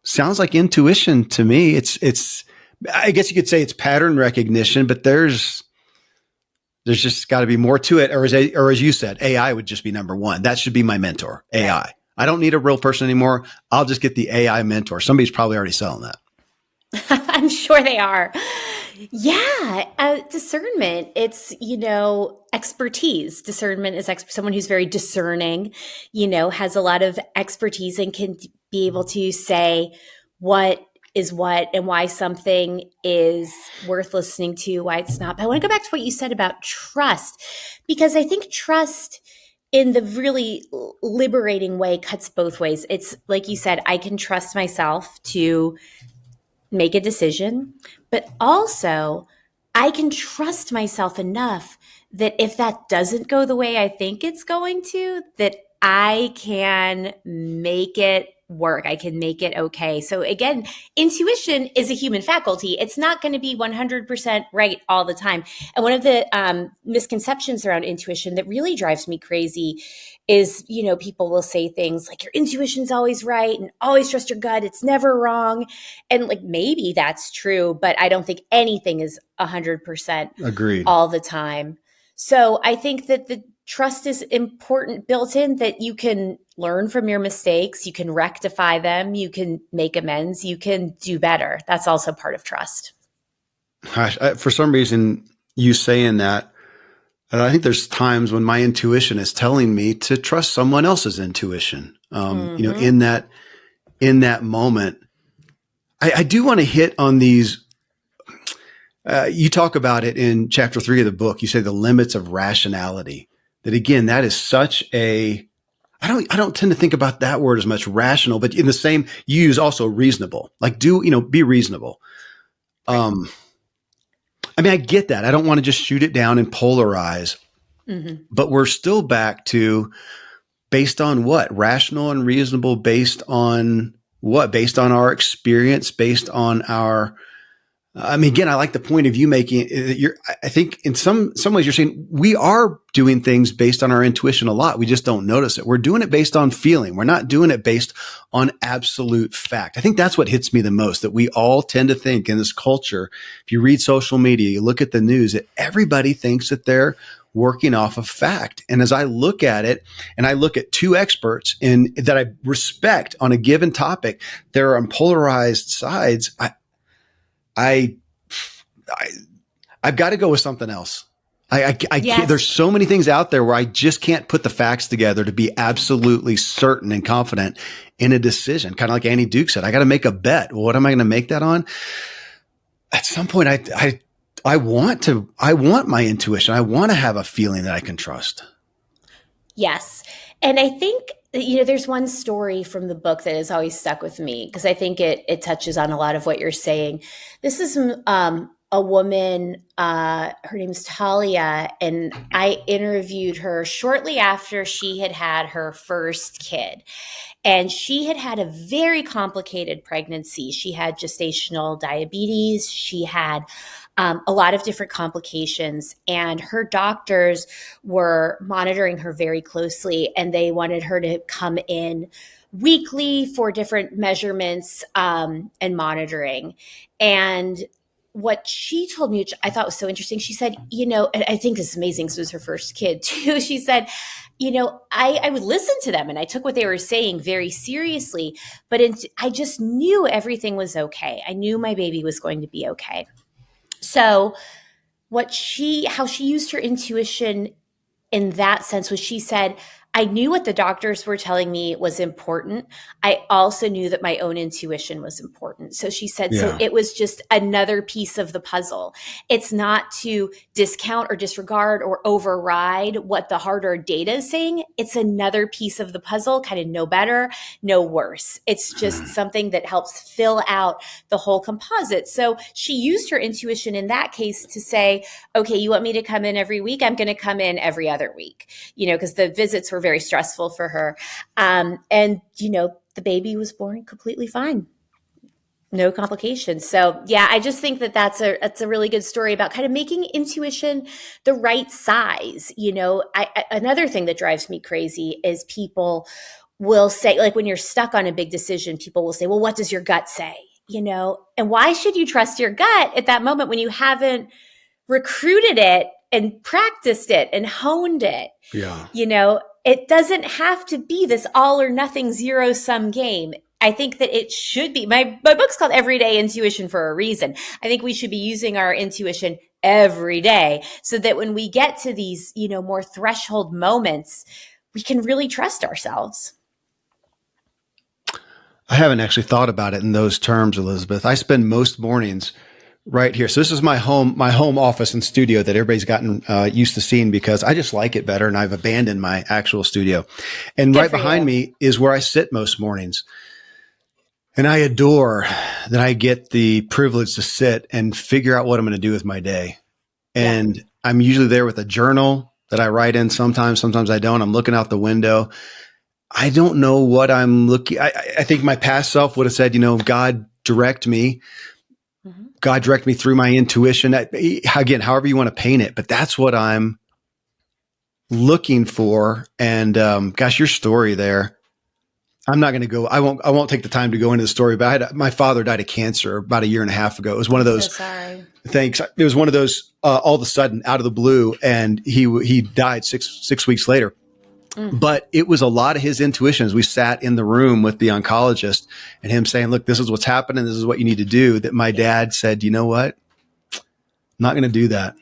Sounds like intuition to me. I guess you could say it's pattern recognition, but there's just got to be more to it. Or as you said, AI would just be number one. That should be my mentor. AI. Right. I don't need a real person anymore. I'll just get the AI mentor. Somebody's probably already selling that. I'm sure they are. Yeah. Discernment. It's, expertise. Discernment is someone who's very discerning, has a lot of expertise and can be able to say what is what and why something is worth listening to, why it's not. But I want to go back to what you said about trust, because I think trust in the really liberating way cuts both ways. It's like you said, I can trust myself to make a decision, but also I can trust myself enough that if that doesn't go the way I think it's going to, that I can make it work. I can make it okay. So again, intuition is a human faculty. It's not going to be 100% right all the time. And one of the misconceptions around intuition that really drives me crazy is, people will say things like your intuition's always right and always trust your gut. It's never wrong. And like, maybe that's true, but I don't think anything is 100% Agreed. all the time. So I think that the trust is important, built in, that you can learn from your mistakes, you can rectify them, you can make amends, you can do better. That's also part of trust. Gosh, for some reason, you saying that, I think there's times when my intuition is telling me to trust someone else's intuition. In that moment, I do want to hit on these. You talk about it in chapter 3 of the book. You say the limits of rationality. That again, that is such a, I don't tend to think about that word as much, rational, but in the same, you use also reasonable, like be reasonable. Right. I get that. I don't want to just shoot it down and polarize, but we're still back to based on what? Rational and reasonable based on what? Based on our experience, based on our, again, I like the point of you making. I think in some ways you're saying we are doing things based on our intuition a lot. We just don't notice it. We're doing it based on feeling. We're not doing it based on absolute fact. I think that's what hits me the most, that we all tend to think in this culture, if you read social media, you look at the news, that everybody thinks that they're working off of fact. And as I look at it, and I look at two experts that I respect on a given topic, they're on polarized sides. I've got to go with something else. I Yes. can't, there's so many things out there where I just can't put the facts together to be absolutely certain and confident in a decision. Kind of like Annie Duke said, I got to make a bet. Well, what am I going to make that on? At some point, I want my intuition. I want to have a feeling that I can trust. Yes. And I think, there's one story from the book that has always stuck with me because I think it touches on a lot of what you're saying. This is a woman, her name's Talia, and I interviewed her shortly after she had her first kid. And she had a very complicated pregnancy. She had gestational diabetes. She had a lot of different complications, and her doctors were monitoring her very closely, and they wanted her to come in weekly for different measurements and monitoring. And what she told me, which I thought was so interesting, she said, and I think this is amazing because it was her first kid too. She said, I would listen to them and I took what they were saying very seriously, but I just knew everything was okay. I knew my baby was going to be okay. So how she used her intuition in that sense was, she said, I knew what the doctors were telling me was important. I also knew that my own intuition was important. So she said, so it was just another piece of the puzzle. It's not to discount or disregard or override what the harder data is saying. It's another piece of the puzzle, kind of no better, no worse. It's just something that helps fill out the whole composite. So she used her intuition in that case to say, okay, you want me to come in every week? I'm going to come in every other week, because the visits were very stressful for her. And, the baby was born completely fine. No complications. So yeah, I just think that that's a really good story about kind of making intuition the right size. Another thing that drives me crazy is people will say, like when you're stuck on a big decision, people will say, well, what does your gut say? And why should you trust your gut at that moment when you haven't recruited it and practiced it and honed it? Yeah. It doesn't have to be this all or nothing zero sum game. I think that it should be. My book's called Everyday Intuition for a reason. I think we should be using our intuition every day so that when we get to these, more threshold moments, we can really trust ourselves. I haven't actually thought about it in those terms, Elizabeth. I spend most mornings right here. So this is my home office and studio that everybody's gotten used to seeing because I just like it better, and I've abandoned my actual studio. And right behind me is where I sit most mornings. And I adore that I get the privilege to sit and figure out what I'm going to do with my day. And yeah. I'm usually there with a journal that I write in sometimes I don't. I'm looking out the window. I don't know what I'm looking. I think my past self would have said, God direct me. Mm-hmm. God direct me through my intuition. Again, however you want to paint it, but that's what I'm looking for. And gosh, your story there. I'm not going to go. I won't take the time to go into the story. But my father died of cancer about 1.5 years ago. It was one of those. So sorry. Thanks. It was one of those all of a sudden, out of the blue, and he died six weeks later. Mm-hmm. But it was a lot of his intuitions. We sat in the room with the oncologist and him saying, "Look, this is what's happening. This is what you need to do." That my dad said, "You know what? I'm not going to do that.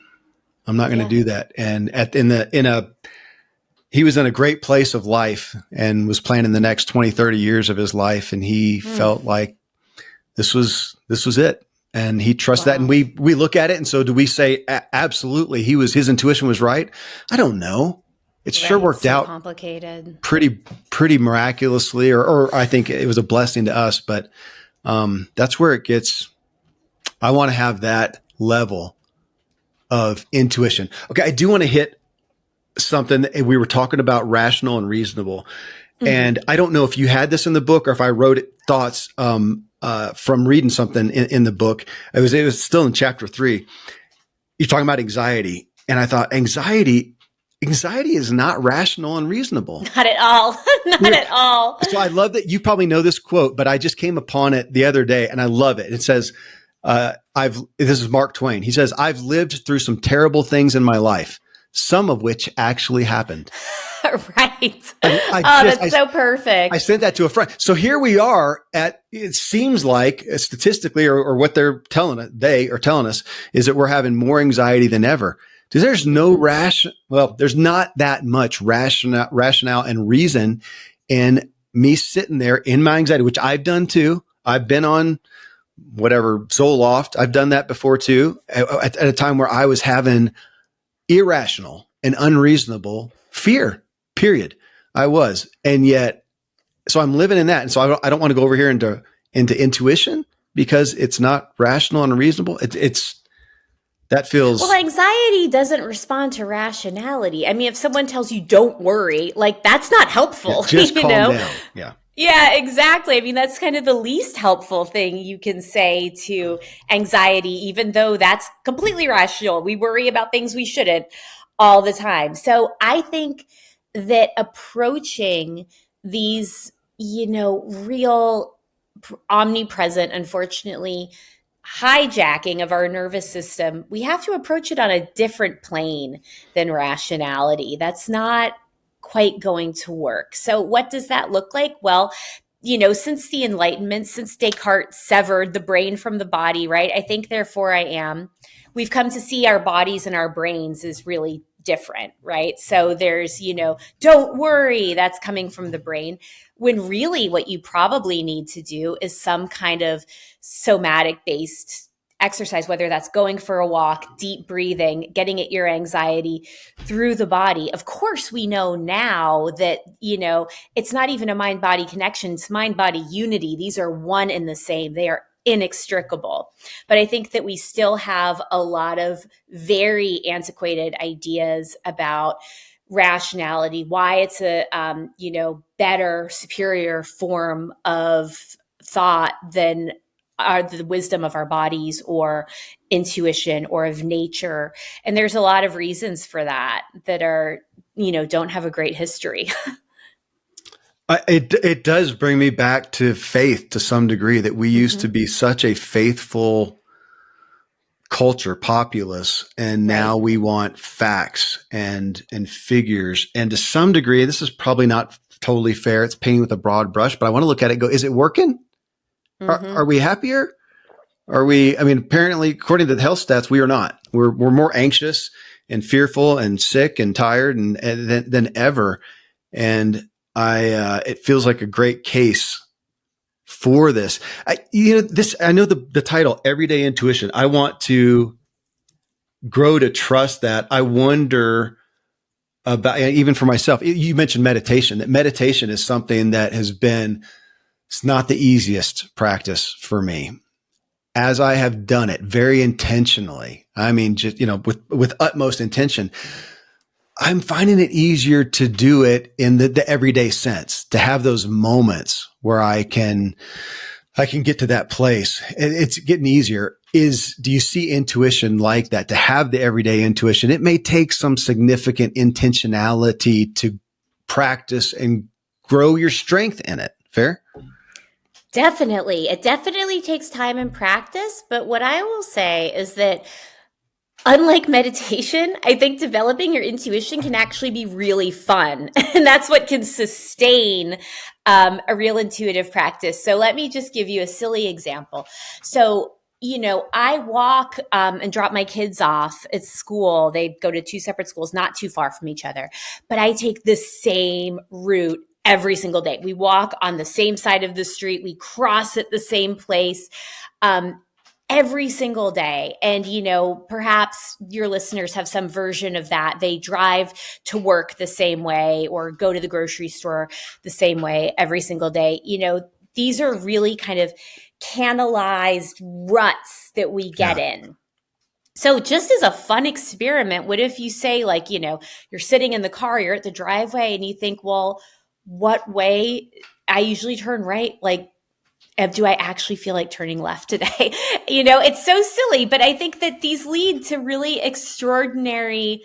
I'm not going to do that." And he was in a great place of life and was planning the next 20, 30 years of his life. And he felt like this was it. And he trusts that. And we look at it. And so do we say, absolutely, his intuition was right? I don't know. It sure worked out complicated, pretty miraculously, or I think it was a blessing to us, but that's where it gets, I want to have that level of intuition. Okay. I do want to hit something that we were talking about, rational and reasonable. Mm-hmm. And I don't know if you had this in the book or if I wrote thoughts from reading something in the book. It was still in chapter 3. You're talking about anxiety. And I thought anxiety is not rational and reasonable. Not at all. Not at all. So I love that you probably know this quote, but I just came upon it the other day and I love it. It says, this is Mark Twain. He says, "I've lived through some terrible things in my life, some of which actually happened." Right. That's so perfect. I sent that to a friend. So here we are it seems like statistically or what they're telling us is that we're having more anxiety than ever. Because there's there's not that much rationale and reason in me sitting there in my anxiety, which I've done too. I've been on whatever Zoloft. I've done that before too, at a time where I was having irrational and unreasonable fear, period. I was. And yet, so I'm living in that. And so I don't want to go over here into intuition because it's not rational and reasonable. That feels... Well, anxiety doesn't respond to rationality. I mean, if someone tells you don't worry, that's not helpful. Yeah, just calm down. Yeah. Yeah, exactly. I mean, that's kind of the least helpful thing you can say to anxiety, even though that's completely rational. We worry about things we shouldn't all the time. So I think that approaching these, real omnipresent, unfortunately, hijacking of our nervous system, we have to approach it on a different plane than rationality. That's not quite going to work. So what does that look like? Well, since the Enlightenment, since Descartes severed the brain from the body, right? I think, therefore I am. We've come to see our bodies and our brains as really different, right? So there's, don't worry, that's coming from the brain, when really what you probably need to do is some kind of somatic based exercise, whether that's going for a walk, deep breathing, getting at your anxiety through the body. Of course, we know now that, it's not even a mind-body connection, it's mind-body unity. These are one and the same. They are inextricable. But I think that we still have a lot of very antiquated ideas about rationality, why it's a, better, superior form of thought than the wisdom of our bodies or intuition or of nature. And there's a lot of reasons for that are, don't have a great history. It does bring me back to faith to some degree, that we used to be such a faithful culture, populace, and now we want facts and figures. And to some degree, this is probably not totally fair. It's painting with a broad brush, but I want to look at it and go, is it working? Are we happier? Apparently, according to the health stats, we are not. We're more anxious and fearful and sick and tired than ever. And it feels like a great case for this. I know the title, Everyday Intuition. I want to grow to trust that. I wonder about, even for myself, you mentioned meditation, that meditation is something that has been It's not the easiest practice for me. As I have done it very intentionally, I mean, just, with utmost intention, I'm finding it easier to do it in the everyday sense, to have those moments where I can get to that place. It's getting easier. Do you see intuition like that? To have the everyday intuition, it may take some significant intentionality to practice and grow your strength in it. Fair? Definitely. It definitely takes time and practice. But what I will say is that unlike meditation, I think developing your intuition can actually be really fun. And that's what can sustain a real intuitive practice. So let me just give you a silly example. So, I walk and drop my kids off at school. They go to two separate schools, not too far from each other. But I take the same route every single day. We walk on the same side of the street. We cross at the same place. Every single day. And, perhaps your listeners have some version of that. They drive to work the same way or go to the grocery store the same way every single day. These are really kind of canalized ruts that we get in. So just as a fun experiment, what if you say, you're sitting in the car, you're at the driveway and you think, well, what way? I usually turn right. Do I actually feel like turning left today? It's so silly, but I think that these lead to really extraordinary,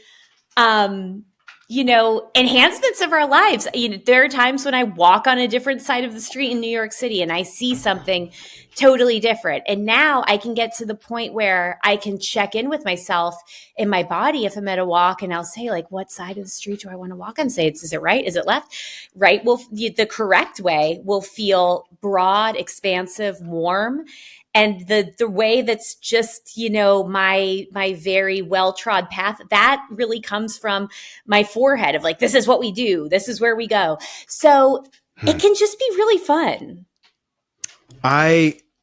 enhancements of our lives. There are times when I walk on a different side of the street in New York City and I see something totally different. And now I can get to the point where I can check in with myself in my body if I'm at a walk, and I'll say, what side of the street do I want to walk on? Say, is it right? Is it left? Right. Well, the correct way will feel broad, expansive, warm. And the way that's just, my very well-trod path, that really comes from my forehead of this is what we do. This is where we go. So it can just be really fun.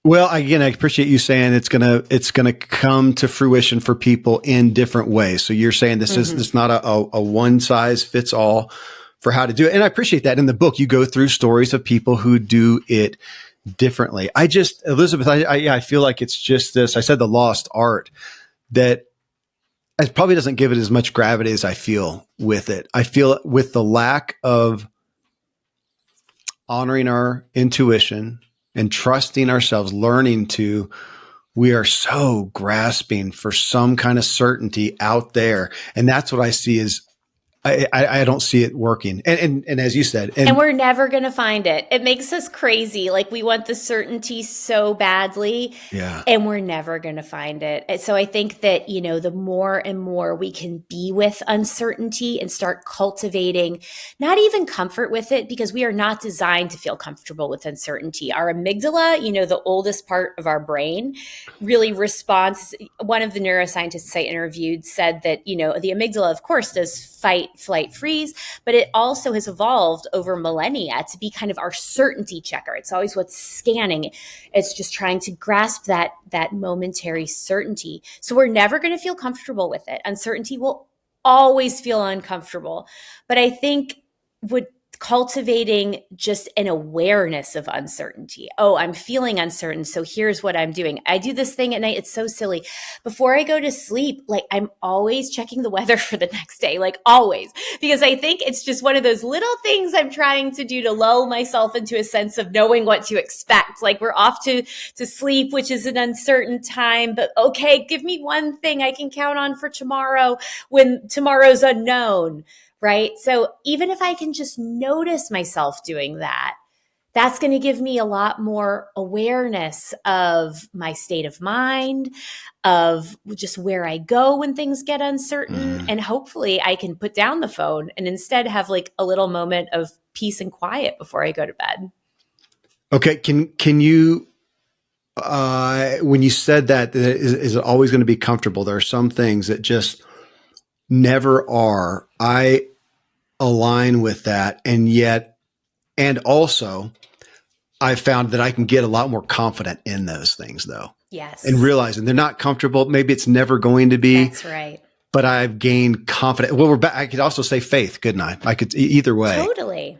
Well, again, I appreciate you saying it's gonna come to fruition for people in different ways. So you're saying this is not a one size fits all for how to do it. And I appreciate that. In the book, you go through stories of people who do it differently. Elizabeth, I feel like it's just this. I said the lost art, that it probably doesn't give it as much gravity as I feel with it. I feel with the lack of honoring our intuition and trusting ourselves, we are so grasping for some kind of certainty out there. And that's what I see is I don't see it working. And as you said, and we're never going to find it. It makes us crazy. We want the certainty so badly, and we're never going to find it. So I think that, the more and more we can be with uncertainty and start cultivating, not even comfort with it, because we are not designed to feel comfortable with uncertainty. Our amygdala, the oldest part of our brain, really responds. One of the neuroscientists I interviewed said that, the amygdala, of course, does fight, flight, freeze, but it also has evolved over millennia to be kind of our certainty checker. It's always what's scanning. It's just trying to grasp that momentary certainty. So we're never going to feel comfortable with it. Uncertainty will always feel uncomfortable. But I think cultivating just an awareness of uncertainty. Oh, I'm feeling uncertain, so here's what I'm doing. I do this thing at night. It's so silly. Before I go to sleep, I'm always checking the weather for the next day, always, because I think it's just one of those little things I'm trying to do to lull myself into a sense of knowing what to expect. We're off to sleep, which is an uncertain time, but okay, give me one thing I can count on for tomorrow when tomorrow's unknown. Right? So even if I can just notice myself doing that, that's going to give me a lot more awareness of my state of mind, of just where I go when things get uncertain. And hopefully I can put down the phone and instead have a little moment of peace and quiet before I go to bed. Okay. Can you, when you said that, is it always going to be comfortable? There are some things that just never are. I align with that. And also I found that I can get a lot more confident in those things though. Yes. And realizing they're not comfortable. Maybe it's never going to be. That's right. But I've gained confidence. Well, we're back. I could also say faith, couldn't I? I could either way. Totally.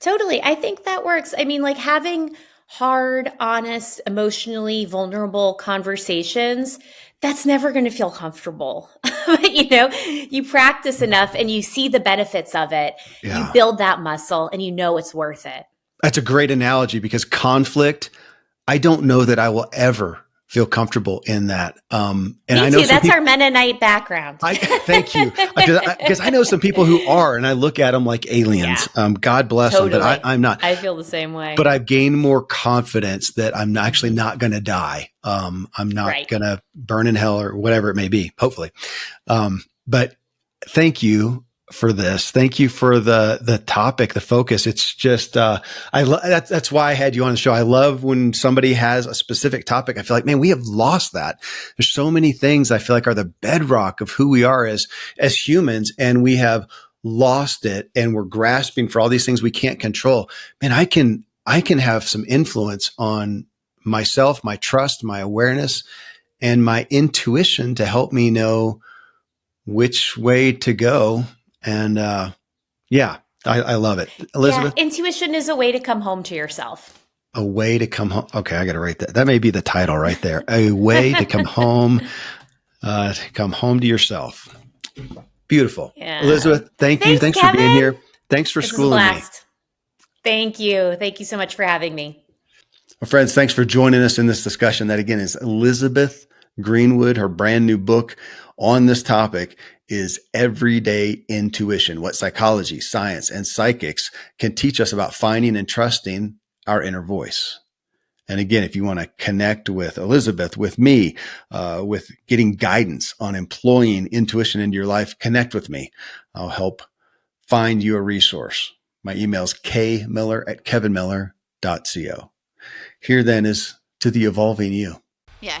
Totally. I think that works. I mean, like having hard, honest, emotionally vulnerable conversations, that's never going to feel comfortable. But, you practice enough and you see the benefits of it. You Yeah. build that muscle and you know it's worth it. That's a great analogy because conflict, I don't know that I will ever feel comfortable in that. And Me I know too. some That's people, our Mennonite background. thank you. Because I know some people who are, and I look at them like aliens. Yeah, God bless them, but totally. I'm not. I feel the same way. But I've gained more confidence that I'm actually not going to die. I'm not Right. going to burn in hell or whatever it may be, hopefully. But thank you for this. Thank you for the topic, the focus. It's just, that's why I had you on the show. I love when somebody has a specific topic. I feel like, man, we have lost that. There's so many things I feel like are the bedrock of who we are as humans, and we have lost it, and we're grasping for all these things we can't control. Man, I can have some influence on myself, my trust, my awareness, and my intuition to help me know which way to go. And yeah, I love it. Elizabeth? Yeah, intuition is a way to come home to yourself. A way to come home. Okay, I got to write that. That may be the title right there. A way to come home, to yourself. Beautiful. Yeah. Elizabeth, thank you. Thanks Kevin. For being here. Thanks for schooling me. Thank you. Thank you so much for having me. Well, friends, thanks for joining us in this discussion. That again is Elizabeth Greenwood. Her brand new book on this topic is Everyday Intuition: What Psychology, Science, and Psychics Can Teach Us About Finding and Trusting Our Inner Voice. And again, if you want to connect with Elizabeth, with me, with getting guidance on employing intuition into your life, connect with me. I'll help find you a resource. My email is kmiller@kevinmiller.co. Here then is to the evolving you. Yeah.